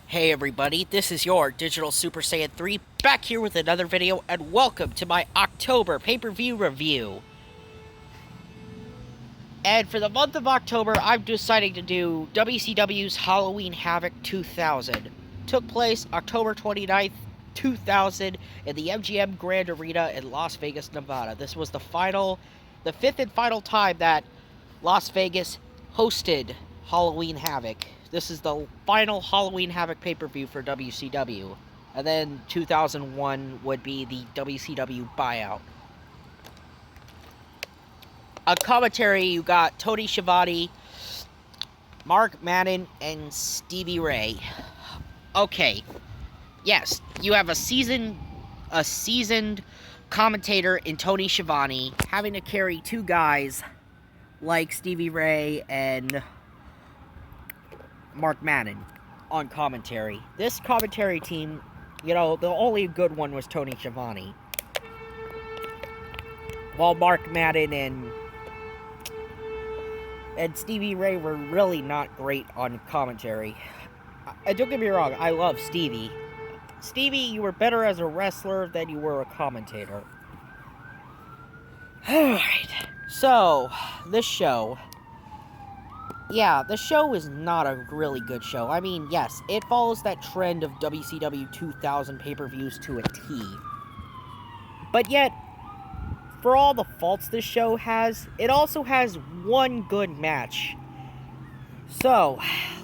Hey everybody, this is your Digital Super Saiyan 3 back here with another video, and welcome to my October pay-per-view review. And for the month of October, I'm deciding to do WCW's Halloween Havoc 2000. Took place October 29th, 2000 in the MGM Grand Arena in Las Vegas, Nevada. This was the fifth and final time that Las Vegas hosted Halloween Havoc. This is the final Halloween Havoc pay-per-view for WCW. And then 2001 would be the WCW buyout. On commentary, you got Tony Schiavone, Mark Madden, and Stevie Ray. Okay, yes, you have a seasoned commentator in Tony Schiavone having to carry two guys like Stevie Ray and Mark Madden on commentary. This commentary team, the only good one was Tony Schiavone. While Mark Madden and Stevie Ray were really not great on commentary. Don't get me wrong, I love Stevie. Stevie, you were better as a wrestler than you were a commentator. Alright, so, this show. Yeah, the show is not a really good show. I mean, yes, it follows that trend of WCW 2000 pay-per-views to a T. But yet, for all the faults this show has, it also has one good match. So,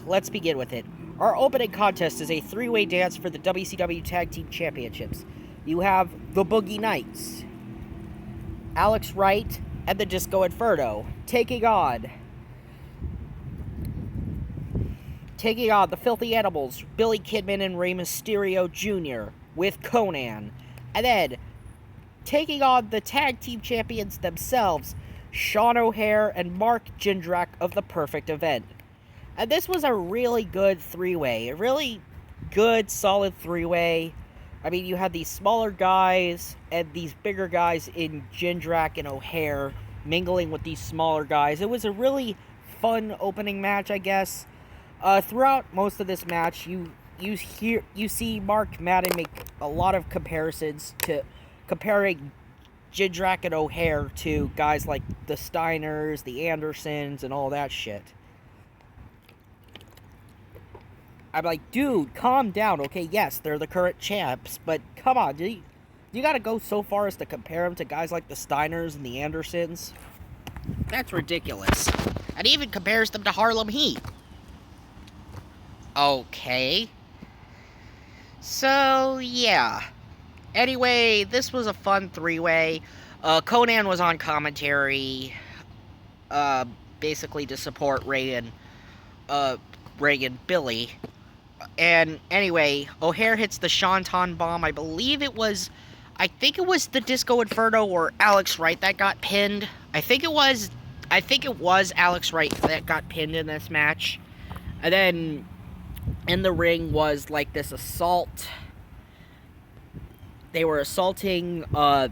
let's begin with it. Our opening contest is a three-way dance for the WCW Tag Team Championships. You have the Boogie Knights, Alex Wright, and the Disco Inferno taking on the Filthy Animals, Billy Kidman and Rey Mysterio Jr. with Conan. And then, taking on the tag team champions themselves, Sean O'Haire and Mark Jindrak of The Perfect Event. And this was a really good three-way. A really good, solid three-way. I mean, you had these smaller guys and these bigger guys in Jindrak and O'Haire mingling with these smaller guys. It was a really fun opening match, I guess. Throughout most of this match, you see Mark Madden make a lot of comparisons to comparing Jindrak and O'Haire to guys like the Steiners, the Andersons, and all that shit. I'm like, dude, calm down, okay? Yes, they're the current champs, but come on, you gotta go so far as to compare them to guys like the Steiners and the Andersons? That's ridiculous. And even compares them to Harlem Heat. Okay. So, yeah. Anyway, this was a fun three-way. Conan was on commentary, basically to support Ray and Billy. And anyway, O'Haire hits the Shanton Bomb. I think it was the Disco Inferno or Alex Wright that got pinned. I think it was Alex Wright that got pinned in this match. And then in the ring was like this assault. They were assaulting, The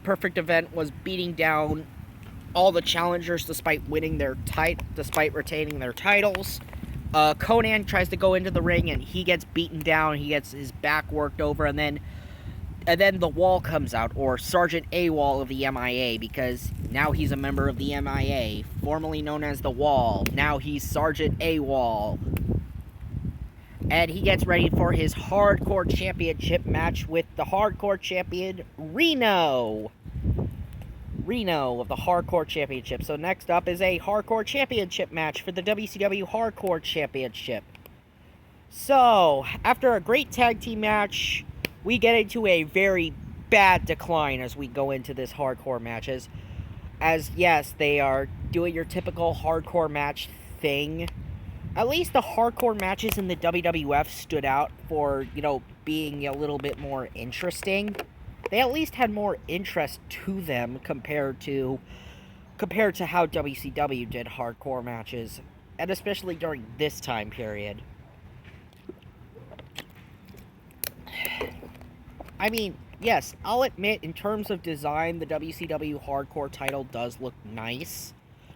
Perfect Event was beating down all the challengers despite retaining their titles. Conan tries to go into the ring and he gets beaten down. He gets his back worked over, and then the Wall comes out, or Sergeant Awol of the MIA, because now he's a member of the MIA, formerly known as the Wall. Now he's Sergeant Awol. And he gets ready for his Hardcore Championship match with the Hardcore Champion, Reno of the Hardcore Championship. So next up is a Hardcore Championship match for the WCW Hardcore Championship. So, after a great tag team match, we get into a very bad decline as we go into this hardcore matches. As, yes, they are doing your typical hardcore match thing. At least the hardcore matches in the WWF stood out for, being a little bit more interesting. They at least had more interest to them compared to how WCW did hardcore matches, and especially during this time period. I mean, yes, I'll admit, in terms of design, the WCW Hardcore title does look nice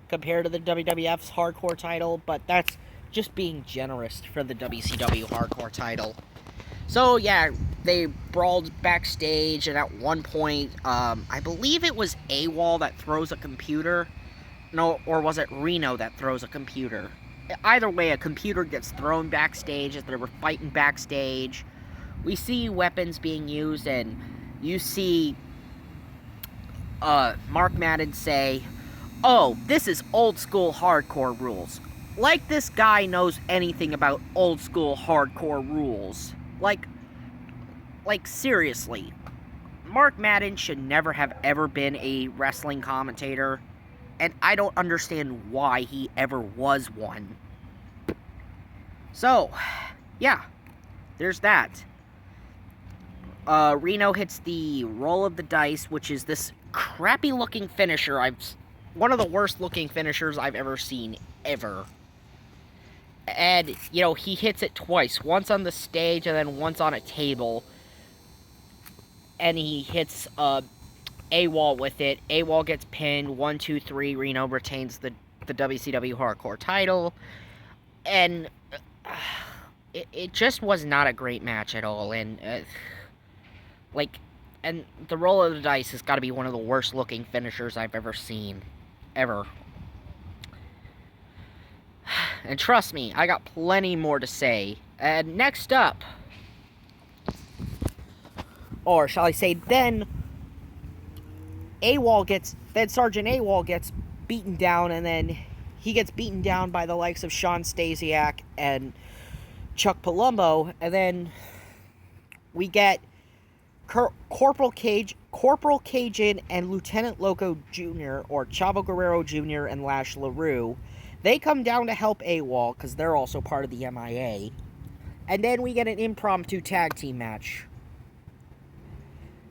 compared to the WWF's Hardcore title, but that's just being generous for the WCW Hardcore title. So yeah, they brawled backstage, and at one point, I believe it was Awol that throws a computer. No, or was it Reno that throws a computer? Either way, a computer gets thrown backstage as they were fighting backstage. We see weapons being used, and you see Mark Madden say, "Oh, this is old school hardcore rules." Like this guy knows anything about old school hardcore rules. Like seriously. Mark Madden should never have ever been a wrestling commentator, and I don't understand why he ever was one. So, yeah, there's that. Reno hits the roll of the dice, which is this crappy looking finisher. One of the worst looking finishers I've ever seen, ever. And, you know, he hits it twice. Once on the stage and then once on a table. And he hits Awol with it. Awol gets pinned. 1, 2, 3. Reno retains the WCW Hardcore title. And it just was not a great match at all. And, and the roll of the dice has got to be one of the worst looking finishers I've ever seen. Ever. And trust me, I got plenty more to say. And next up, or shall I say, then Sergeant Awol gets beaten down, and then he gets beaten down by the likes of Sean Stasiak and Chuck Palumbo, and then we get Corporal Cajun and Lieutenant Loco Jr., or Chavo Guerrero Jr. and Lash LaRue. They come down to help Awol, because they're also part of the MIA. And then we get an impromptu tag team match,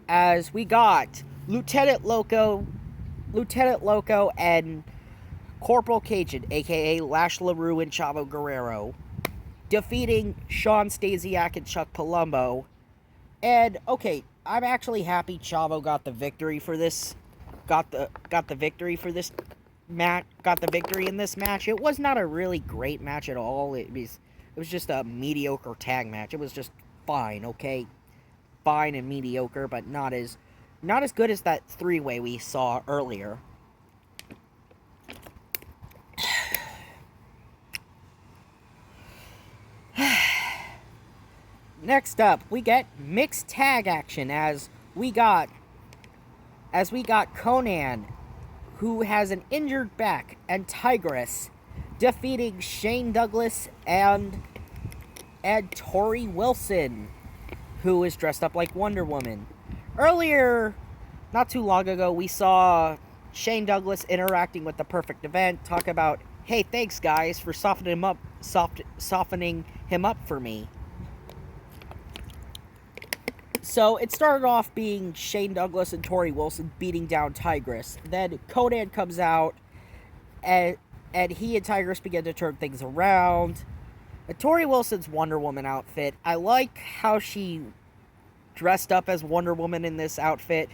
as we got Lieutenant Loco and Corporal Cajun, aka Lash LaRue and Chavo Guerrero, defeating Sean Stasiak and Chuck Palumbo. And okay, I'm actually happy Chavo got the victory for this. Got the victory for this match. Got the victory in this match. It was not a really great match at all. It was just a mediocre tag match. It was just fine, okay? Fine and mediocre, but not as good as that three-way we saw earlier. Next up, we get mixed tag action as we got Conan, who has an injured back, and Tigress defeating Shane Douglas and Tori Wilson, who is dressed up like Wonder Woman. Earlier, not too long ago, we saw Shane Douglas interacting with the Perfect Event, talk about, "Hey, thanks guys for softening him up for me." So it started off being Shane Douglas and Tori Wilson beating down Tigress. Then Conan comes out, and he and Tigress begin to turn things around. Tori Wilson's Wonder Woman outfit, I like how she dressed up as Wonder Woman in this outfit,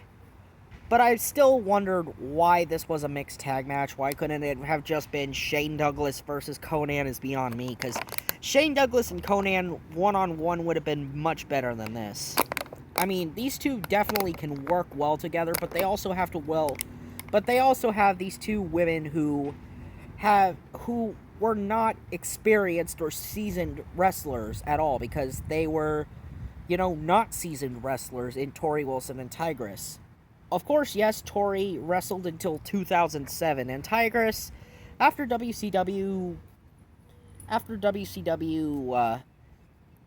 but I still wondered why this was a mixed tag match. Why couldn't it have just been Shane Douglas versus Conan is beyond me, because Shane Douglas and Conan one-on-one would have been much better than this. I mean, these two definitely can work well together, but they also have these two women who were not experienced or seasoned wrestlers at all, because they were, not seasoned wrestlers in Tori Wilson and Tigress. Of course, yes, Tori wrestled until 2007, and Tigress, after WCW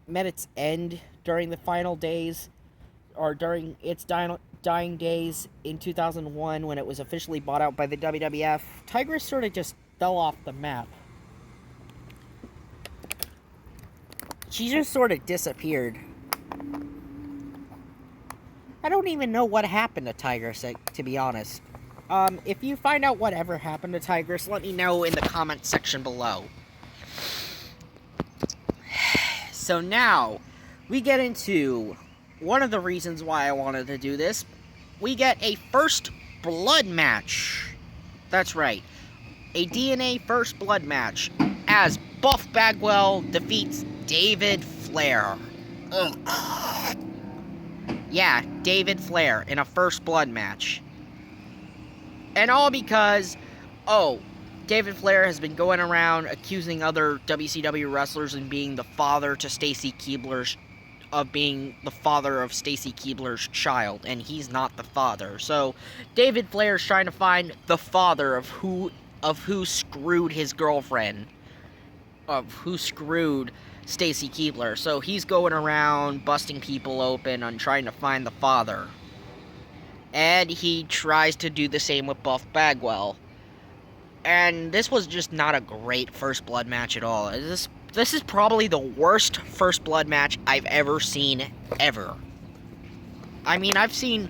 met its end during the final days, or during its dying days in 2001 when it was officially bought out by the WWF, Tigress sort of just fell off the map. She just sort of disappeared. I don't even know what happened to Tigress, to be honest. If you find out whatever happened to Tigress, let me know in the comment section below. So now, we get into one of the reasons why I wanted to do this. We get a first blood match. That's right. A DNA first blood match, as Buff Bagwell defeats David Flair. Ugh. Yeah, David Flair in a First Blood match. And all because, David Flair has been going around accusing other WCW wrestlers and being the father to Stacy Keibler's, of being the father of Stacy Keibler's child, and he's not the father. So, David Flair's trying to find the father of who screwed his girlfriend, of who screwed Stacy Keibler. So he's going around busting people open and trying to find the father. And he tries to do the same with Buff Bagwell. And this was just not a great First Blood match at all. This is probably the worst First Blood match I've ever seen, ever. I mean, I've seen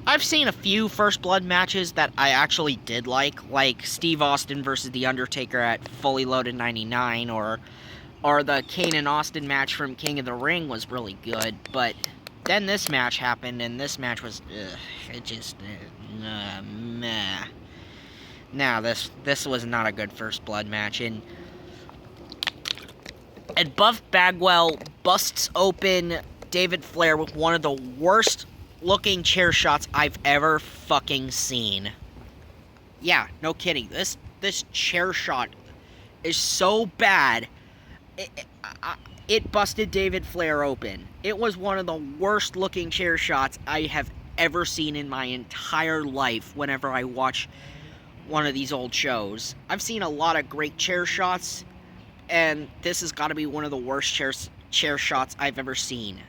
a few First Blood matches that I actually did like Steve Austin versus The Undertaker at Fully Loaded 99, or the Kane and Austin match from King of the Ring was really good, but then this match happened, and this match was, meh. Nah, this was not a good First Blood match, and Buff Bagwell busts open David Flair with one of the worst looking chair shots I've ever fucking seen. Yeah, no kidding. This chair shot is so bad. It busted David Flair open. It was one of the worst looking chair shots I have ever seen in my entire life whenever I watch one of these old shows. I've seen a lot of great chair shots, and this has got to be one of the worst chair shots I've ever seen.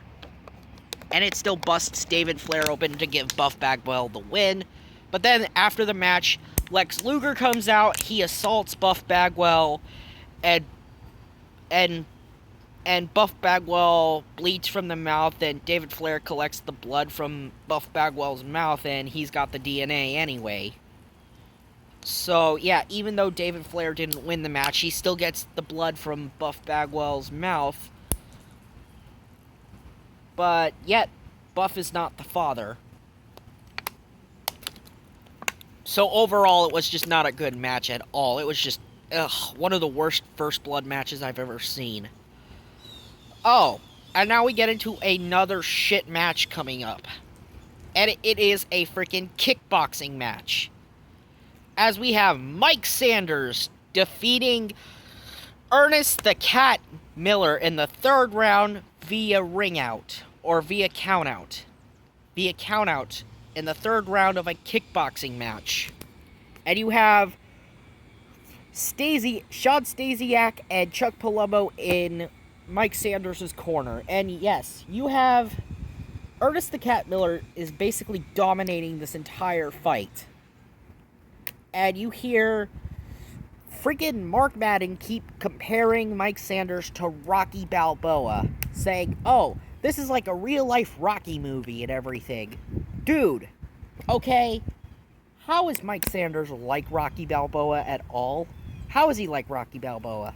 And it still busts David Flair open to give Buff Bagwell the win. But then, after the match, Lex Luger comes out, he assaults Buff Bagwell, and Buff Bagwell bleeds from the mouth, and David Flair collects the blood from Buff Bagwell's mouth, and he's got the DNA anyway. So, yeah, even though David Flair didn't win the match, he still gets the blood from Buff Bagwell's mouth. But yet, Buff is not the father. So overall, it was just not a good match at all. It was just, one of the worst First Blood matches I've ever seen. Oh, and now we get into another shit match coming up. And it is a freaking kickboxing match. As we have Mike Sanders defeating Ernest the Cat Miller in the third round via ring out, or via count out. Via count out in the third round of a kickboxing match. And you have Sean Stasiak and Chuck Palumbo in Mike Sanders' corner. And yes, you have Ernest the Cat Miller is basically dominating this entire fight. And you hear freaking Mark Madden keep comparing Mike Sanders to Rocky Balboa, saying, oh, this is like a real-life Rocky movie and everything. Dude, okay, how is Mike Sanders like Rocky Balboa at all? How is he like Rocky Balboa?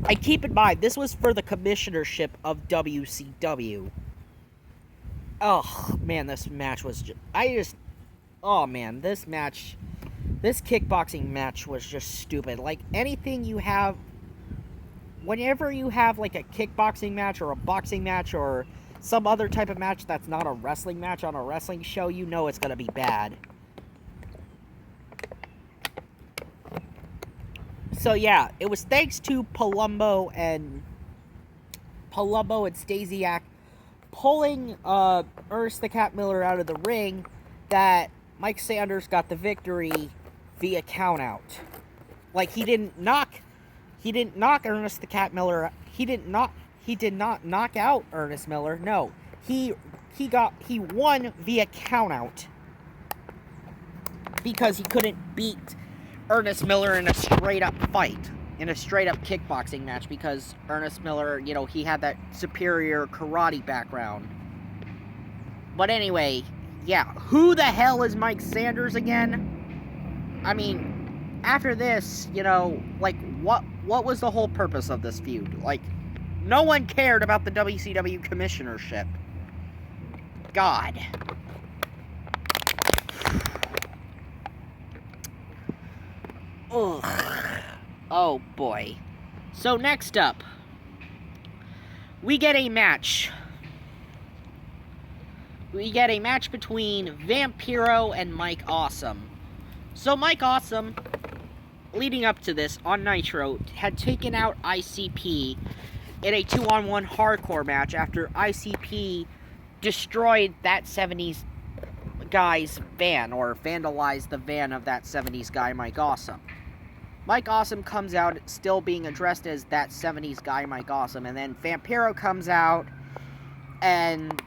And keep in mind, this was for the commissionership of WCW. Oh, man, this match was just... Oh, man, this kickboxing match was just stupid. Like, anything you have... Whenever you have, like, a kickboxing match or a boxing match or some other type of match that's not a wrestling match on a wrestling show, you know it's gonna be bad. So, yeah, it was thanks to Palumbo and Stasiak pulling Ernest the Cat Miller out of the ring that Mike Sanders got the victory via countout. Like, he didn't knock Ernest the Cat Miller. He did not knock out Ernest Miller. No, he won via countout because he couldn't beat Ernest Miller in a straight up fight, in a straight up kickboxing match, because Ernest Miller, you know, he had that superior karate background. But anyway, yeah, who the hell is Mike Sanders again? I mean, after this, you know, like, what was the whole purpose of this feud? Like, no one cared about the WCW commissionership. God. Ugh. Oh boy. So next up, we get a match. We get a match between Vampiro and Mike Awesome. So Mike Awesome, leading up to this on Nitro, had taken out ICP in a 2-on-1 hardcore match after ICP destroyed that 70s guy's van, or vandalized the van of that 70s guy, Mike Awesome. Mike Awesome comes out still being addressed as that 70s guy, Mike Awesome, and then Vampiro comes out, and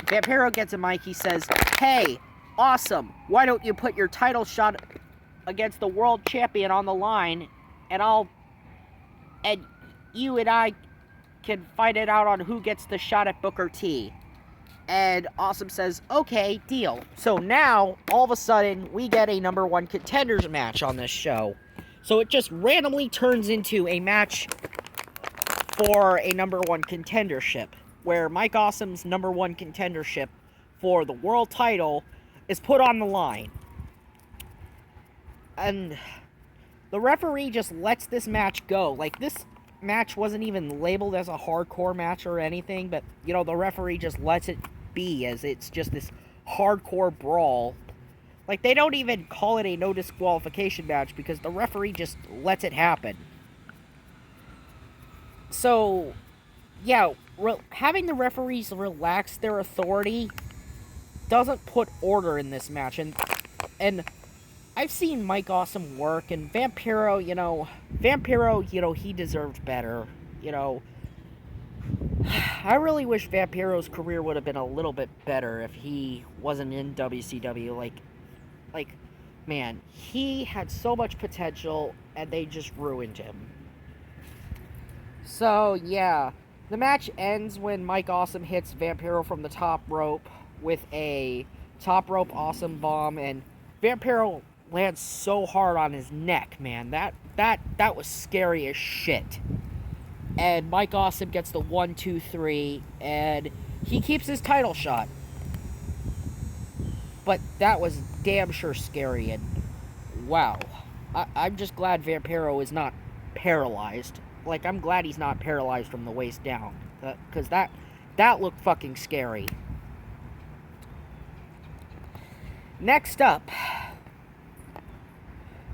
Vampiro gets a mic. He says, "Hey, Awesome, why don't you put your title shot against the world champion on the line, and you and I can fight it out on who gets the shot at Booker T." And Awesome says, "Okay, deal." So now, all of a sudden, we get a number one contenders match on this show. So it just randomly turns into a match for a number one contendership, where Mike Awesome's number one contendership for the world title is put on the line. And the referee just lets this match go. Like, this match wasn't even labeled as a hardcore match or anything, but, you know, the referee just lets it be, as it's just this hardcore brawl. Like, they don't even call it a no disqualification match because the referee just lets it happen. So, yeah, having the referees relax their authority doesn't put order in this match. And I've seen Mike Awesome work, and Vampiro, he deserved better, I really wish Vampiro's career would have been a little bit better if he wasn't in WCW. Like, man, he had so much potential, and they just ruined him. So, yeah, the match ends when Mike Awesome hits Vampiro from the top rope with a top rope Awesome bomb, and Vampiro lands so hard on his neck, man. That was scary as shit. And Mike Awesome gets the 1, 2, 3, and he keeps his title shot. But that was damn sure scary, and wow. I'm just glad Vampiro is not paralyzed. Like, I'm glad he's not paralyzed from the waist down, because that looked fucking scary. Next up,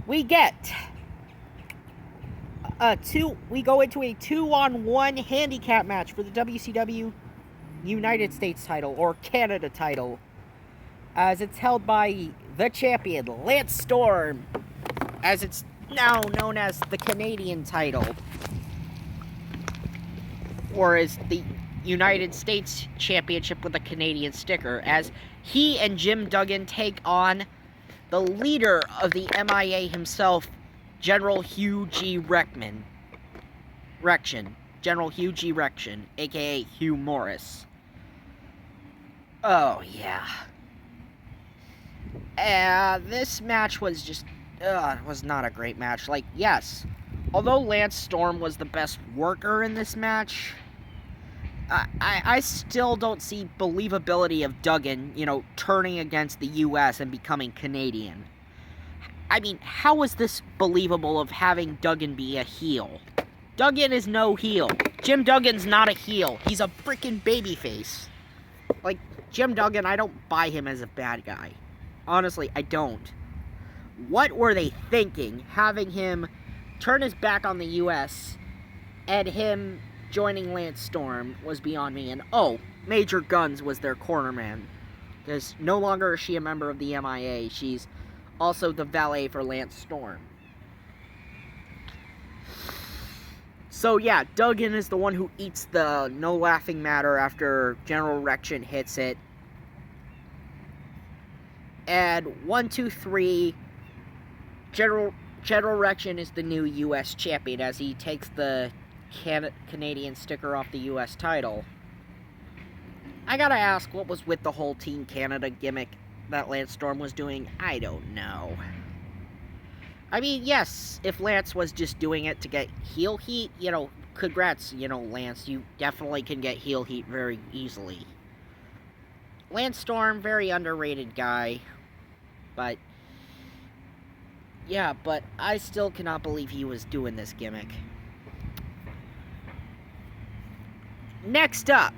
we get we go into a 2-on-1 handicap match for the WCW United States title, or Canada title, as it's held by the champion, Lance Storm, as it's now known as the Canadian title, or as the United States Championship with a Canadian sticker, as he and Jim Duggan take on the leader of the MIA himself, General Hugh G. Erection. General Hugh G. Erection, a.k.a. Hugh Morris. Oh, yeah. This match was just, was not a great match. Like, yes, although Lance Storm was the best worker in this match, I still don't see believability of Duggan, turning against the U.S. and becoming Canadian. I mean, how is this believable of having Duggan be a heel? Duggan is no heel. Jim Duggan's not a heel. He's a freaking babyface. Like, Jim Duggan, I don't buy him as a bad guy. Honestly, I don't. What were they thinking, having him turn his back on the U.S. and him joining Lance Storm was beyond me. And, Major Guns was their cornerman. Because no longer is she a member of the MIA. She's also the valet for Lance Storm. So, yeah, Duggan is the one who eats the no laughing matter after General Erection hits it. And 1, 2, 3, General Erection is the new U.S. champion as he takes the Canadian sticker off the U.S. title. I gotta ask, what was with the whole Team Canada gimmick that Lance Storm was doing? I don't know. I mean, yes, if Lance was just doing it to get heel heat, congrats, Lance, you definitely can get heel heat very easily. Lance Storm, very underrated guy, but, Yeah, but I still cannot believe he was doing this gimmick. Next up,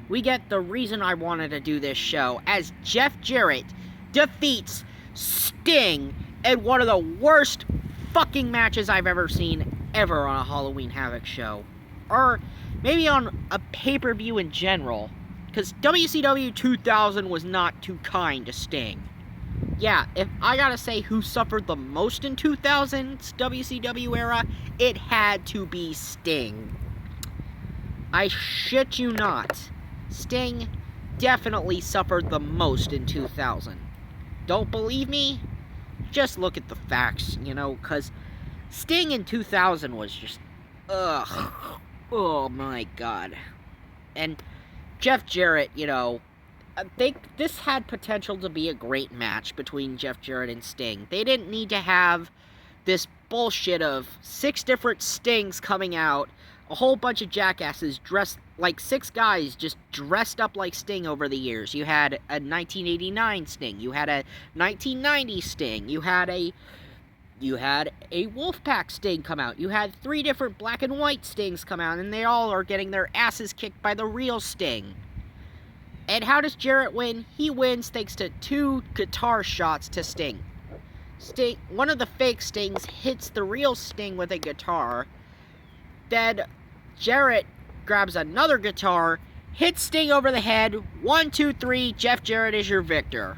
we get the reason I wanted to do this show, as Jeff Jarrett defeats Sting in one of the worst fucking matches I've ever seen ever on a Halloween Havoc show. Or maybe on a pay-per-view in general. Because WCW 2000 was not too kind to Sting. Yeah, if I gotta say who suffered the most in 2000's WCW era, it had to be Sting. I shit you not. Sting definitely suffered the most in 2000. Don't believe me? Just look at the facts, you know, because Sting in 2000 was just, ugh. Oh my god. And Jeff Jarrett, you know, I think this had potential to be a great match between Jeff Jarrett and Sting. They didn't need to have this bullshit of 6 different Stings coming out, a whole bunch of jackasses dressed like 6 guys just dressed up like Sting over the years. You had a 1989 Sting, you had a 1990 Sting, you had a Wolfpack Sting come out, you had 3 different black and white Stings come out, and they all are getting their asses kicked by the real Sting. And how does Jarrett win? He wins thanks to 2 guitar shots to Sting. One of the fake Stings hits the real Sting with a guitar. Then Jarrett grabs another guitar, hits Sting over the head. 1, 2, 3, Jeff Jarrett is your victor.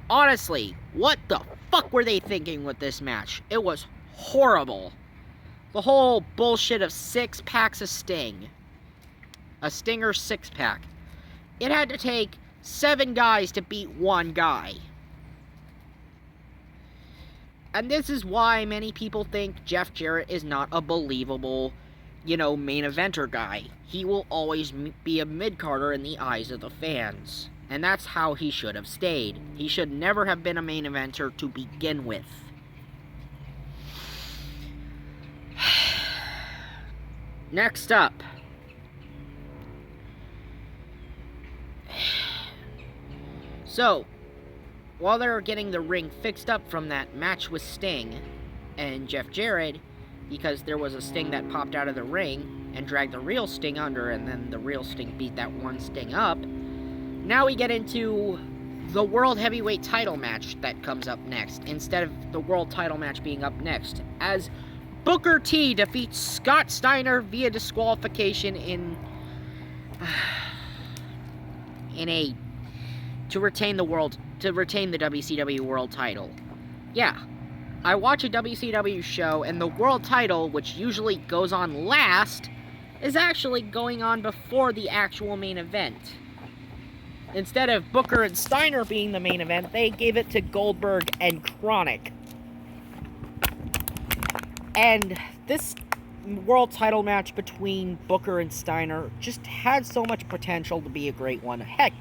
Honestly, what the fuck were they thinking with this match? It was horrible. The whole bullshit of 6 packs of Sting. A Stinger 6-pack. It had to take 7 guys to beat 1 guy. And this is why many people think Jeff Jarrett is not a believable, you know, main eventer guy. He will always be a mid-carder in the eyes of the fans. And that's how he should have stayed. He should never have been a main eventer to begin with. Next up. So, while they were getting the ring fixed up from that match with Sting and Jeff Jarrett, because there was a Sting that popped out of the ring and dragged the real Sting under, and then the real Sting beat that one Sting up, now we get into the World Heavyweight title match that comes up next, instead of the World title match being up next, as Booker T defeats Scott Steiner via disqualification to retain the WCW World title. Yeah, I watch a WCW show, and the World title, which usually goes on last, is actually going on before the actual main event. Instead of Booker and Steiner being the main event, they gave it to Goldberg and Chronic. And this World title match between Booker and Steiner just had so much potential to be a great one. Heck,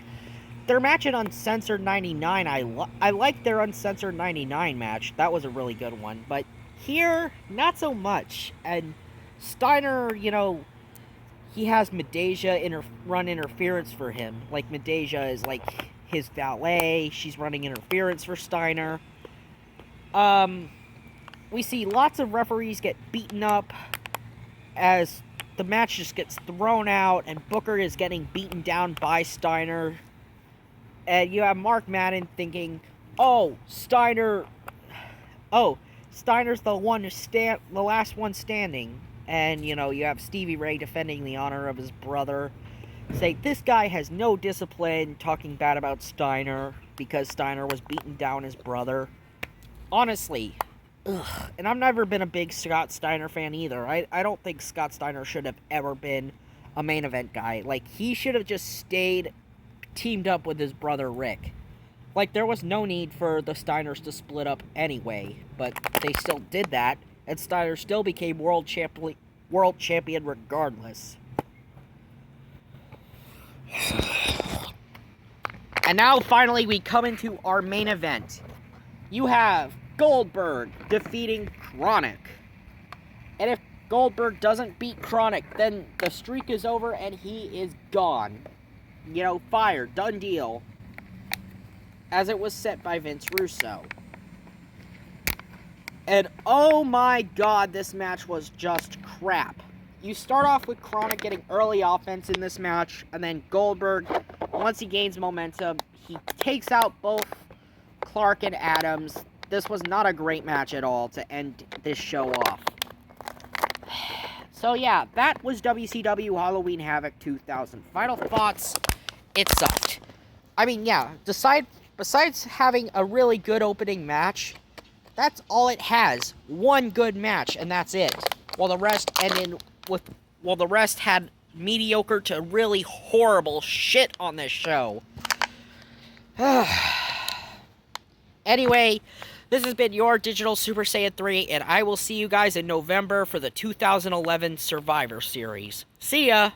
their match at Uncensored 99, I liked their Uncensored 99 match. That was a really good one. But here, not so much. And Steiner, you know, he has Medeja run interference for him. Like, Medeja is like his valet. She's running interference for Steiner. We see lots of referees get beaten up as the match just gets thrown out, and Booker is getting beaten down by Steiner. And you have Mark Madden thinking, Steiner's the last one standing. And, you know, you have Stevie Ray defending the honor of his brother, saying this guy has no discipline, talking bad about Steiner because Steiner was beating down his brother. Honestly, and I've never been a big Scott Steiner fan either. I don't think Scott Steiner should have ever been a main event guy. Like, he should have just teamed up with his brother Rick. Like, there was no need for the Steiners to split up anyway, but they still did that, and Steiner still became world champion regardless. And now, finally, we come into our main event. You have Goldberg defeating Chronic. And if Goldberg doesn't beat Chronic, then the streak is over and he is gone. You know, fired, done deal. As it was set by Vince Russo. And oh my god, this match was just crap. You start off with Chronic getting early offense in this match, and then Goldberg, once he gains momentum, he takes out both Clark and Adams. This was not a great match at all to end this show off. So yeah, that was WCW Halloween Havoc 2000. Final thoughts, it sucked. I mean, yeah, besides having a really good opening match, that's all it has. One good match, and that's it. While the rest had mediocre to really horrible shit on this show. Anyway, this has been your Digital Super Saiyan 3, and I will see you guys in November for the 2011 Survivor Series. See ya!